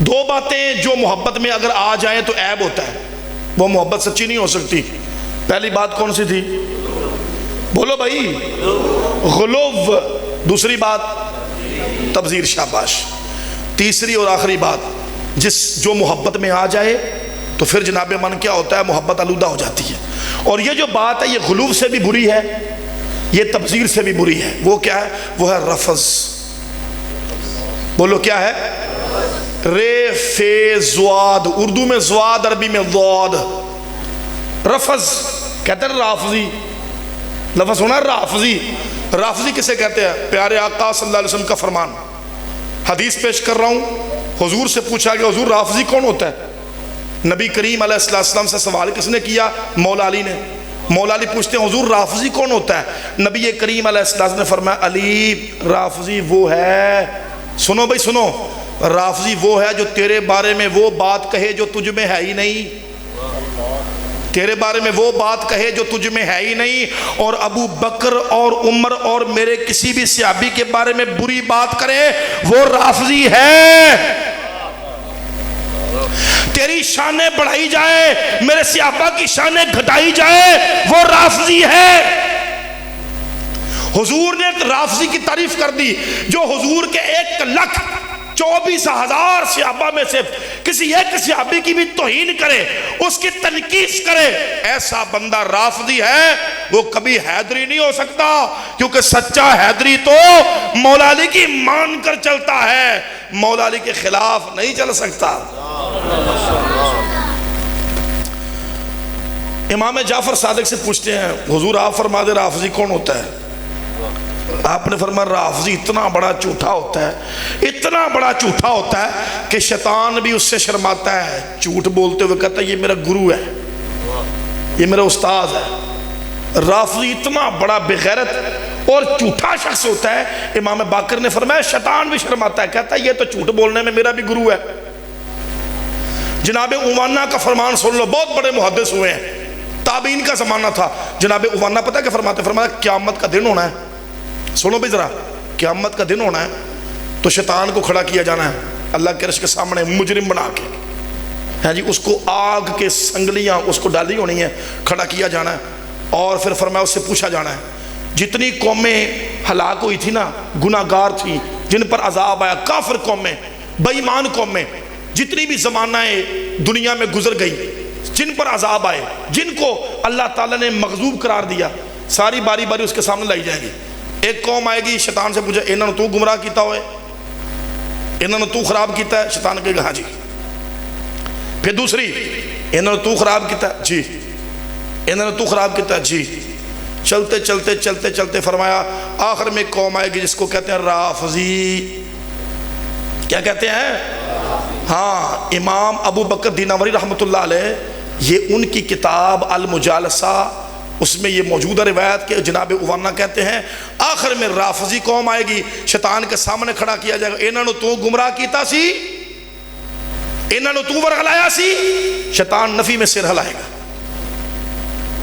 دو باتیں جو محبت میں اگر آ جائیں تو عیب ہوتا ہے، وہ محبت سچی نہیں ہو سکتی۔ پہلی بات کون سی تھی؟ بولو بھائی، غلو۔ دوسری بات تبذیر، شاباش۔ تیسری اور آخری بات، جو محبت میں آ جائے تو پھر جناب من کیا ہوتا ہے؟ محبت آلودہ ہو جاتی ہے۔ اور یہ جو بات ہے یہ غلو سے بھی بری ہے، یہ تبذیر سے بھی بری ہے۔ وہ کیا ہے؟ وہ ہے رفض۔ بولو کیا ہے؟ رے فے زواد، اردو میں زواد، عربی میں ضاد۔ رفض کہتے ہیں رافضی، لفظ ہونا رافضی۔ رافضی کسے کہتے ہیں؟ پیارے آقا صلی اللہ علیہ وسلم کا فرمان، حدیث پیش کر رہا ہوں۔ حضور سے پوچھا کہ حضور رافضی کون ہوتا ہے؟ نبی کریم علیہ السلام سے سوال کس نے کیا؟ مولا علی نے۔ مولا علی پوچھتے ہیں حضور رافضی کون ہوتا ہے؟ نبی کریم علیہ السلام نے فرمایا علی، رافضی وہ ہے، سنو بھائی سنو، رافضی وہ ہے جو تیرے بارے میں وہ بات کہے جو تجھ میں ہے ہی نہیں، تیرے بارے میں وہ بات کہے جو تجھ میں ہے ہی نہیں، اور ابو بکر اور عمر اور میرے کسی بھی صحابی کے بارے میں بری بات کرے وہ رافضی ہے۔ تیری شانیں بڑھائی جائے، میرے صحابہ کی شانیں گھٹائی جائے، وہ رافضی ہے۔ حضور نے رافضی کی تعریف کر دی۔ جو حضور کے 1,24,000 صحابہ میں سے کسی ایک صحابی کی بھی توہین کرے، اس کی تنقیص کرے، ایسا بندہ رافضی ہے۔ وہ کبھی حیدری نہیں ہو سکتا، کیونکہ سچا حیدری تو مولا علی کی مان کر چلتا ہے، مولا علی کے خلاف نہیں چل سکتا۔ امام جعفر صادق سے پوچھتے ہیں حضور آپ فرما دے رافضی کون ہوتا ہے؟ آپ نے فرمایا رافضی اتنا بڑا جھوٹا ہوتا ہے، اتنا بڑا جھوٹا ہوتا ہے کہ شیطان بھی اس سے شرماتا ہے، جھوٹ بولتے ہوئے کہتا ہے یہ میرا گرو ہے، یہ میرا استاد ہے۔ رافضی اتنا بڑا بے غیرت اور جھوٹا شخص ہوتا ہے، امام باقر نے فرمایا شیطان بھی شرماتا ہے، کہتا ہے یہ تو جھوٹ بولنے میں میرا بھی گرو ہے۔ جناب عوانہ کا فرمان سن لو، بہت بڑے محدث ہوئے ہیں، تابعین کا زمانہ تھا۔ جناب عوانہ پتہ کیا فرماتے؟ فرمایا قیامت کا دن ہونا ہے، سنو بھی ذرا، قیامت کا دن ہونا ہے تو شیطان کو کھڑا کیا جانا ہے اللہ کے عرش کے سامنے مجرم بنا کے، ہاں جی، اس کو آگ کے سنگلیاں اس کو ڈالی ہونی ہے، کھڑا کیا جانا ہے، اور پھر فرمایا اس سے پوچھا جانا ہے جتنی قومیں ہلاک ہوئی تھی نا، گناہ گار تھی، جن پر عذاب آیا، کافر قومیں، بے ایمان قومیں، جتنی بھی زمانہ دنیا میں گزر گئی، جن پر عذاب آئے، جن کو اللہ تعالیٰ نے مغضوب قرار دیا، ساری باری باری اس کے سامنے لائی جائے گی۔ ایک قوم آئے گی، شیطان سے پوچھے انہوں نے تو گمراہ کیتا ہوئے، انہوں نے تو خراب کیتا ہے، شیطان کہے گا ہاں جی۔ پھر دوسری، انہوں نے تو خراب کیتا ہے جی، انہوں نے تو خراب کیتا ہے جی۔ چلتے چلتے چلتے چلتے فرمایا آخر میں قوم آئے گی جس کو کہتے ہیں رافضی۔ کیا کہتے ہیں؟ ہاں، امام ابو بکر دیناوری رحمۃ اللہ علیہ، یہ ان کی کتاب المجالسہ، اس میں یہ موجودہ روایت کہ جناب عوانہ کہتے ہیں آخر میں رافضی قوم آئے گی، شیطان کے سامنے کھڑا کیا جائے گا، انہوں نے تو گمراہ کیتا سی، انہوں نے تو ورغلایا سی، شیطان نفی میں سر ہلائے گا،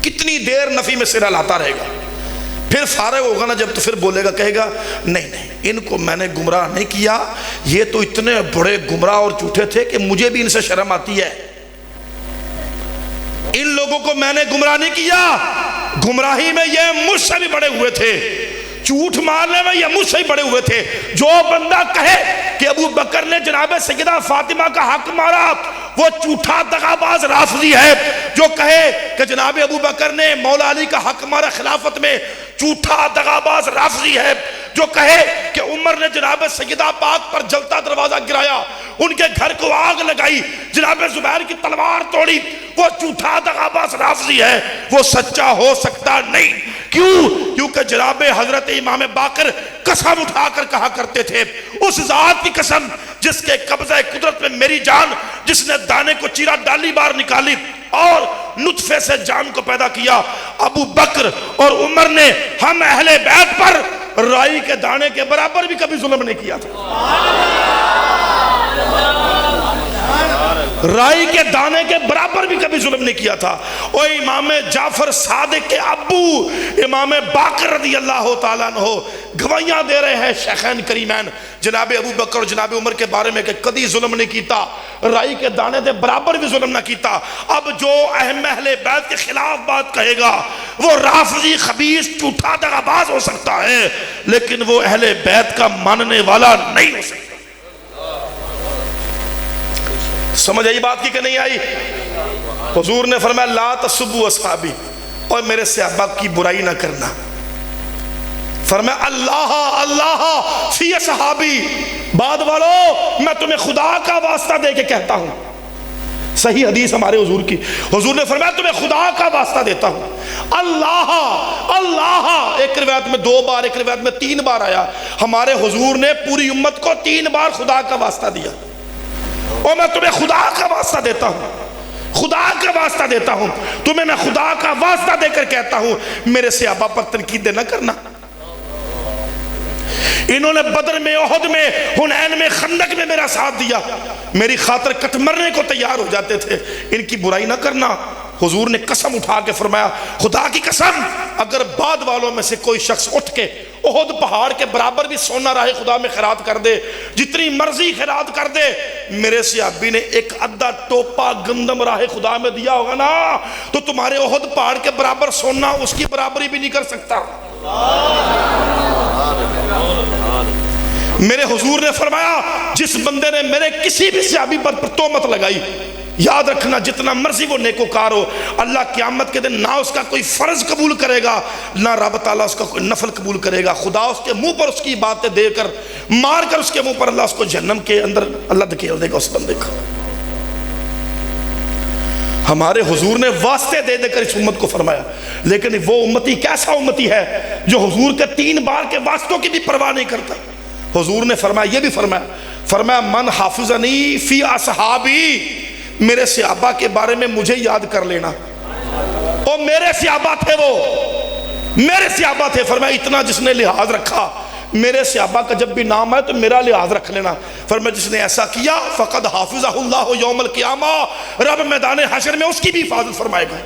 کتنی دیر نفی میں سر ہلاتا رہے گا، پھر فارغ ہوگا نا جب تو پھر بولے گا، کہے گا نہیں نہیں ان کو میں نے گمراہ نہیں کیا، یہ تو اتنے بڑے گمراہ اور جھوٹے تھے کہ مجھے بھی ان سے شرم آتی ہے، ان لوگوں کو میں نے گمراہ نہیں کیا، گمراہی میں یہ مجھ سے بھی بڑے ہوئے تھے، جھوٹ مارنے میں یہ مجھ سے ہی بڑے ہوئے تھے۔ جو بندہ کہے کہ ابو بکر نے جناب سیدہ فاطمہ کا حق مارا وہ جھوٹا دغاباز رافضی ہے، جو کہے کہ جناب ابو بکر نے مولا علی کا حق مارا خلافت میں جھوٹا دغاباز رافضی ہے، جو کہے کہ عمر نے جناب سیدہ پاک پر جلتا دروازہ گرایا، ان کے گھر کو آگ لگائی، جناب زبیر کی تلوار توڑی، وہ جھوٹا دغاباز رافضی ہے، وہ سچا ہو سکتا نہیں۔ کیوں؟ کیونکہ جناب حضرت امام باقر قسم اٹھا کر کہا کرتے تھے اس ذات کی قسم جس کے قبضہ قدرت میں میری جان، جس نے دانے کو چیرا ڈالی بار نکالی اور نطفے سے جان کو پیدا کیا، ابو بکر اور عمر نے ہم اہل بیت پر رائی کے دانے کے برابر بھی کبھی ظلم نہیں کیا تھا، رائی کے دانے کے برابر بھی کبھی ظلم نہیں کیا تھا۔ اور امام جعفر صادق کے ابو امام باقر رضی اللہ تعالیٰ عنہ گواہیاں دے رہے ہیں شیخین کریمین جناب ابو بکر اور جناب عمر کے بارے میں کہ کدی ظلم نہیں کیتا، رائی کے دانے دے برابر بھی ظلم نہ کیتا۔ اب جو اہم اہل بیت کے خلاف بات کہے گا وہ رافضی خبیث جھوٹا دغاباز ہو سکتا ہے، لیکن وہ اہل بیت کا ماننے والا نہیں ہو سکتا۔ سمجھ آئی بات کی کہ نہیں آئی؟ حضور نے فرمایا لا تسبوا اصحابی، اور میرے صحابہ کی برائی نہ کرنا۔ فرمایا اللہ اللہ فی اصحابی، بعد والو میں تمہیں خدا کا واسطہ دے کے کہتا ہوں، صحیح حدیث ہمارے حضور کی، حضور نے فرمایا تمہیں خدا کا واسطہ دیتا ہوں، اللہ اللہ، ایک روایت میں 2 بار، ایک روایت میں 3 بار آیا، ہمارے حضور نے پوری امت کو 3 بار خدا کا واسطہ دیا، اور میں تمہیں خدا کا واسطہ دیتا ہوں، خدا کا واسطہ دیتا ہوں، تمہیں میں خدا کا واسطہ دے کر کہتا ہوں میرے صحابہ پر تنقید نہ کرنا۔ انہوں نے بدر میں، احد میں، حنین میں، خندق میں میرا ساتھ دیا، میری خاطر کٹ مرنے کو تیار ہو جاتے تھے، ان کی برائی نہ کرنا۔ حضور نے قسم اٹھا کے فرمایا خدا کی قسم اگر بعد والوں میں سے کوئی شخص اٹھ کے احد پہاڑ کے برابر بھی سونا راہ خدا میں خیرات کر دے، جتنی مرضی خیرات کر دے، میرے صحابی نے ایک ادھا ٹوپا گندم راہ خدا میں دیا ہوگا نا تو تمہارے احد پہاڑ کے برابر سونا اس کی برابری بھی نہیں کر سکتا۔ میرے حضور نے فرمایا جس بندے نے میرے کسی بھی صحابی پر تہمت لگائی، یاد رکھنا جتنا مرضی وہ نیکوکار ہو، اللہ قیامت کے دن نہ اس کا کوئی فرض قبول کرے گا، نہ رب تعالیٰ اس کا کوئی نفل قبول کرے گا۔ خدا اس کے منہ پر اس کی باتیں دے کر، مار کر اس کے منہ پر اللہ اس کو جہنم کے اندر اللہ دھکیل دے گا اس بندے کو۔ ہمارے حضور نے واسطے دے دے کر اس امت کو فرمایا، لیکن وہ امتی کیسا امتی ہے جو حضور کے 3 بار کے واسطوں کی بھی پرواہ نہیں کرتا۔ حضور نے فرمایا، یہ بھی فرمایا من حافظنی فی اصحابی، میرے صحابہ کے بارے میں مجھے یاد کر لینا، اور میرے صحابہ تھے، وہ میرے صحابہ تھے۔ فرمایا اتنا جس نے لحاظ رکھا میرے صحابہ کا جب بھی نام آئے تو میرا لحاظ رکھ لینا۔ فرمایا جس نے ایسا کیا فقد حافظہ اللہ یوم القیامہ، رب میدان حشر میں اس کی بھی حفاظت فرمائے گا۔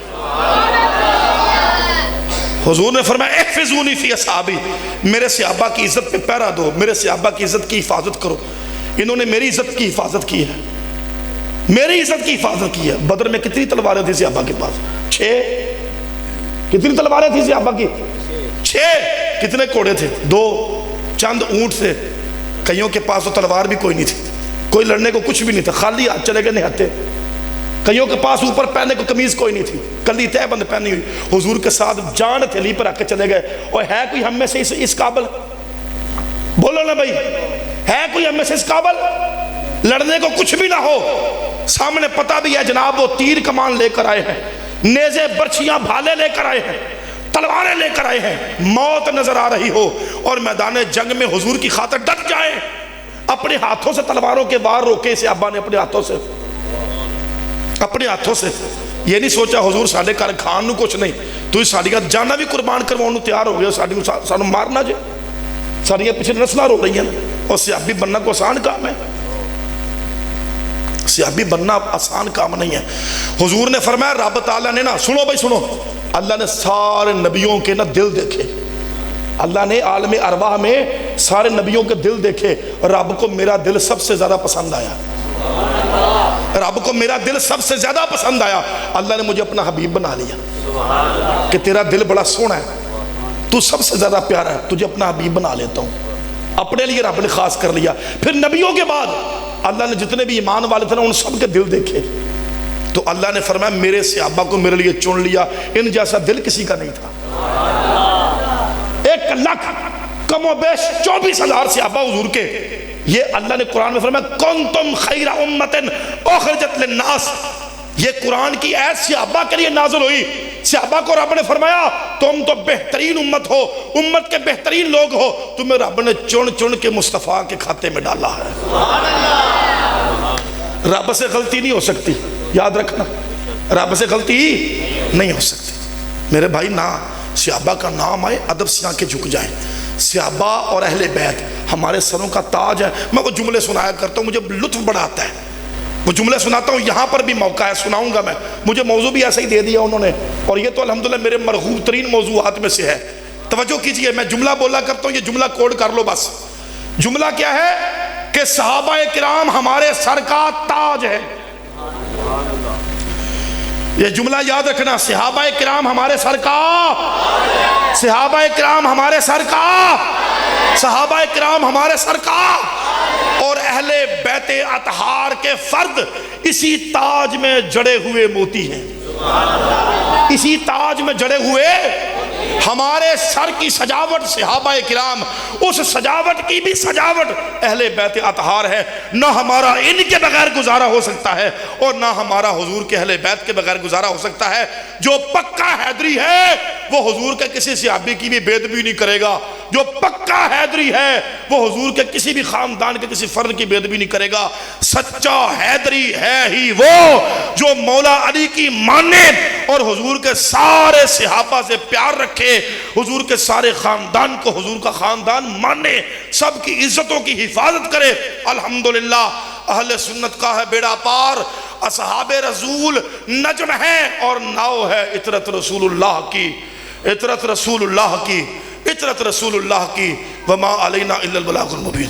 حضور نے فرمایا احفظونی فی اصحابی، میرے صحابہ کی عزت پہ پہرا دو، میرے صحابہ کی عزت کی حفاظت کرو۔ انہوں نے میری عزت کی حفاظت کی ہے، میری عزت کی حفاظت کی ہے۔ بدر میں کتنی تلواریں تھیں صحابہ کے پاس؟ 6۔ کتنی تلواریں تھیں صحابہ کی؟ 6۔ کتنے گھوڑے تھے؟ 2۔ چند اونٹ تھے، کئیوں کے پاس تو تلوار بھی کوئی نہیں تھی، کوئی لڑنے کو کچھ بھی نہیں تھا، خالی ہاتھ چلے گئے نہتے۔ کئیوں کے پاس اوپر پہننے کو قمیض کوئی نہیں تھی، کلی تہ بند پہنی ہوئی، حضور کے ساتھ جان تھیلی پر رکھ کے چلے گئے۔ اور ہے کوئی ہم میں سے اس قابل؟ بولو نا بھائی، ہے کوئی ہم میں سے اس قابل؟ لڑنے کو کچھ بھی نہ ہو، سامنے پتہ بھی ہے جناب وہ تیر کمان لے کر آئے ہیں، نیزے برچھیاں بھالے لے کر آئے ہیں، تلواریں لے کر آئے ہیں، موت نظر آ رہی ہو اور میدان جنگ میں حضور کی خاطر ڈٹ جائیں، اپنے ہاتھوں سے تلواروں کے وار روکے صحابہ نے، اپنے ہاتھوں سے، اپنے ہاتھوں سے۔ یہ نہیں سوچا حضور ساڑھے کار کھان نو کچھ نہیں، تو اس ساڑھی کا جانا بھی قربان کرواؤں تیار ہو گیا، ساڑھوں مارنا جائے، ساڑھیاں پیچھے نسلہ رو رہی ہیں، اور صحابی بننا کو آسان کام ہے، صحابی بننا آسان کام نہیں ہے۔ حضور نے فرمایا رب تعالیٰ نے نا، سنو بھائی سنو، اللہ نے سارے نبیوں کے نا دل دیکھے، اللہ نے عالم ارواح میں سارے نبیوں کے دل دیکھے، رب کو میرا دل سب سے زیادہ پسند آیا، رب کو میرا دل سب سے زیادہ پسند آیا، اللہ نے مجھے اپنا حبیب بنا لیا کہ تیرا دل بڑا سونا ہے، تو سب سے زیادہ پیارا ہے، تجھے اپنا حبیب بنا لیتا ہوں۔ اپنے لیے رب نے خاص کر لیا۔ پھر نبیوں کے بعد اللہ نے جتنے بھی ایمان والے تھے نا ان سب کے دل دیکھے، تو اللہ نے فرمایا میرے صحابہ کو میرے لیے چن لیا، ان جیسا دل کسی کا نہیں تھا۔ 1 لاکھ کم و بیش 24,000 صحابہ حضور کے، یہ اللہ نے قرآن میں فرمایا کنتم خیر امت اخرجت للناس، یہ قرآن کی ایت صحابہ کے لیے نازل ہوئی۔ صحابہ کو رب نے فرمایا تم تو بہترین امت ہو، امت کے بہترین لوگ ہو، تمہیں رب نے چن چن کے مصطفیٰ کے کھاتے میں ڈالا ہے۔ رب سے غلطی نہیں ہو سکتی، یاد رکھنا، رب سے غلطی نہیں ہو سکتی۔ میرے بھائی نہ صحابہ کا نام آئے ادب سے آنکھیں جھک جائیں۔ صحابہ اور اہل بیت ہمارے سروں کا تاج ہے۔ میں وہ جملے سنایا کرتا ہوں، مجھے لطف بڑا آتا ہے، وہ جملے سناتا ہوں، یہاں پر بھی موقع ہے سناؤں گا میں، مجھے موضوع بھی ایسا ہی دے دیا انہوں نے، اور یہ تو الحمدللہ میرے مرغوب ترین موضوعات میں سے ہے۔ توجہ کیجئے، میں جملہ بولا کرتا ہوں، یہ جملہ کوڈ کر لو بس. جملہ کیا ہے کہ صحابہ کرام ہمارے سر کا تاج ہے. یہ جملہ یاد رکھنا، صحابہ کرام ہمارے سر کا، صحابہ کرام ہمارے سر کا، صحابہ کرام ہمارے سر کا، اور اہل بیت اطہار کے فرد اسی تاج میں جڑے ہوئے موتی ہیں. اسی تاج میں جڑے ہوئے ہمارے سر کی سجاوٹ صحابہ کرام، اس سجاوٹ کی بھی سجاوٹ اہل بیت اطہار ہے. نہ ہمارا ان کے بغیر گزارا ہو سکتا ہے اور نہ ہمارا حضور کے اہل بیت کے بغیر گزارا ہو سکتا ہے. جو پکا حیدری ہے وہ حضور کے کسی صحابی کی بھی بے ادبی نہیں کرے گا. جو پکا حیدری ہے وہ حضور کے کسی بھی خاندان کے کسی فرد کی بے ادبی نہیں کرے گا. سچا حیدری ہے ہی وہ جو مولا علی کی مانے اور حضور کے سارے صحابہ سے پیار رکھے، حضور کے سارے خاندان کو حضور کا خاندان مانے، سب کی عزتوں کی حفاظت کرے. الحمدللہ اہل سنت کا ہے بیڑا پار. اصحاب رسول نجم ہے اور ناؤ ہے اطرت رسول اللہ کی، اطرت رسول اللہ کی، اطرت رسول اللہ کی. وما علینا الا البلاغ المبین.